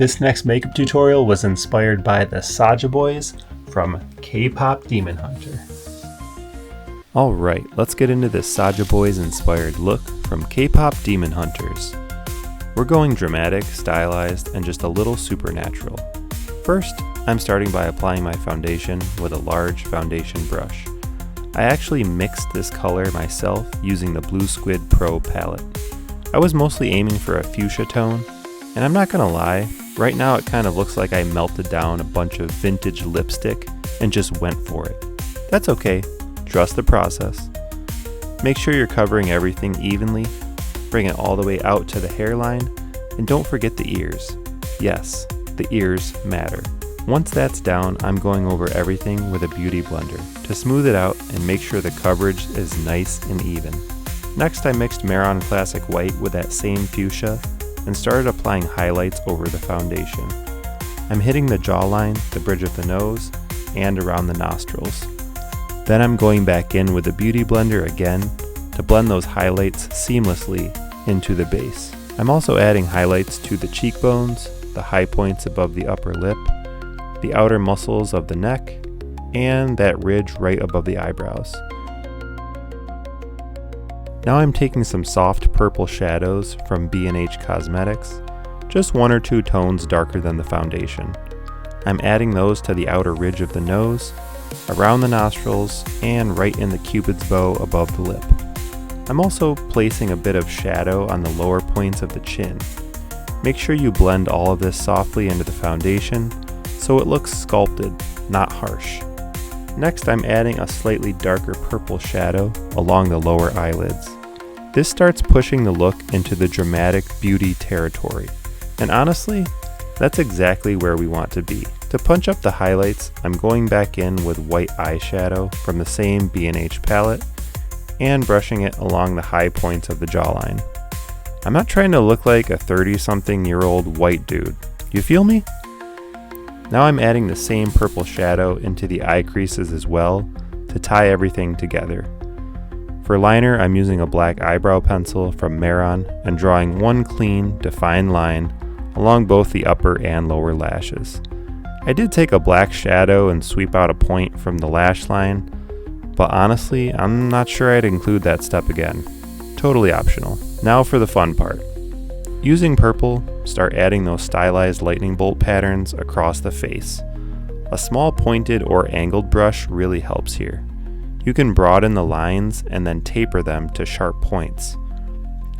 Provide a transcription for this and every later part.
This next makeup tutorial was inspired by the Saja Boys from KPop Demon Hunter. Alright, let's get into this Saja Boys inspired look from KPop Demon Hunters. We're going dramatic, stylized, and just a little supernatural. First, I'm starting by applying my foundation with a large foundation brush. I actually mixed this color myself using the Blue Squid Pro palette. I was mostly aiming for a fuchsia tone, and I'm not gonna lie, right now it kind of looks like I melted down a bunch of vintage lipstick and just went for it. That's okay, trust the process. Make sure you're covering everything evenly, bring it all the way out to the hairline, and don't forget the ears. Yes, the ears matter. Once that's down, I'm going over everything with a beauty blender to smooth it out and make sure the coverage is nice and even. Next, I mixed Mehron Classic White with that same fuchsia and started applying highlights over the foundation. I'm hitting the jawline, the bridge of the nose, and around the nostrils. Then I'm going back in with the beauty blender again to blend those highlights seamlessly into the base. I'm also adding highlights to the cheekbones, the high points above the upper lip, the outer muscles of the neck, and that ridge right above the eyebrows. Now I'm taking some soft purple shadows from B&H Cosmetics, just 1 or 2 tones darker than the foundation. I'm adding those to the outer ridge of the nose, around the nostrils, and right in the cupid's bow above the lip. I'm also placing a bit of shadow on the lower points of the chin. Make sure you blend all of this softly into the foundation so it looks sculpted, not harsh. Next, I'm adding a slightly darker purple shadow along the lower eyelids. This starts pushing the look into the dramatic beauty territory. And honestly, that's exactly where we want to be. To punch up the highlights, I'm going back in with white eyeshadow from the same B&H palette and brushing it along the high points of the jawline. I'm not trying to look like a 30-something-year-old white dude. You feel me? Now I'm adding the same purple shadow into the eye creases as well to tie everything together. For liner, I'm using a black eyebrow pencil from Mehron and drawing one clean, defined line along both the upper and lower lashes. I did take a black shadow and sweep out a point from the lash line, but honestly, I'm not sure I'd include that step again. Totally optional. Now for the fun part. Using purple, start adding those stylized lightning bolt patterns across the face. A small pointed or angled brush really helps here. You can broaden the lines and then taper them to sharp points.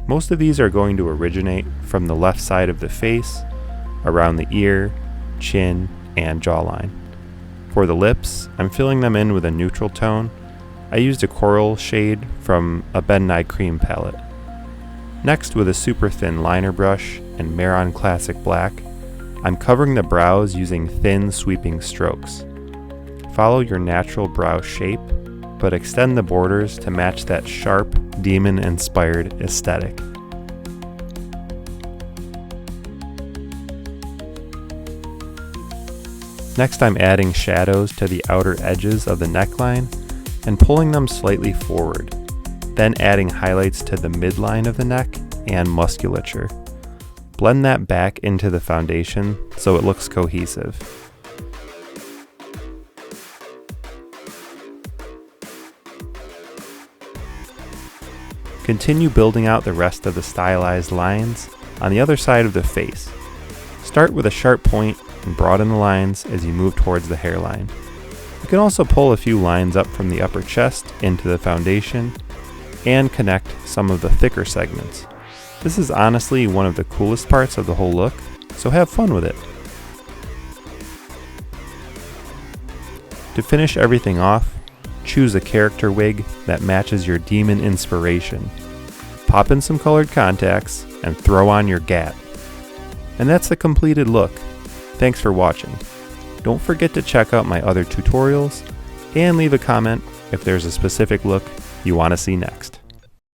Most of these are going to originate from the left side of the face, around the ear, chin, and jawline. For the lips, I'm filling them in with a neutral tone. I used a coral shade from a Ben Nye Cream palette. Next, with a super thin liner brush and Mehron Classic Black, I'm covering the brows using thin sweeping strokes. Follow your natural brow shape, but extend the borders to match that sharp, demon-inspired aesthetic. Next, I'm adding shadows to the outer edges of the neckline and pulling them slightly forward, then adding highlights to the midline of the neck and musculature. Blend that back into the foundation so it looks cohesive. Continue building out the rest of the stylized lines on the other side of the face. Start with a sharp point and broaden the lines as you move towards the hairline. You can also pull a few lines up from the upper chest into the foundation and connect some of the thicker segments. This is honestly one of the coolest parts of the whole look, so have fun with it. To finish everything off, choose a character wig that matches your demon inspiration. Pop in some colored contacts and throw on your gat. And that's the completed look. Thanks for watching. Don't forget to check out my other tutorials and leave a comment if there's a specific look you want to see next.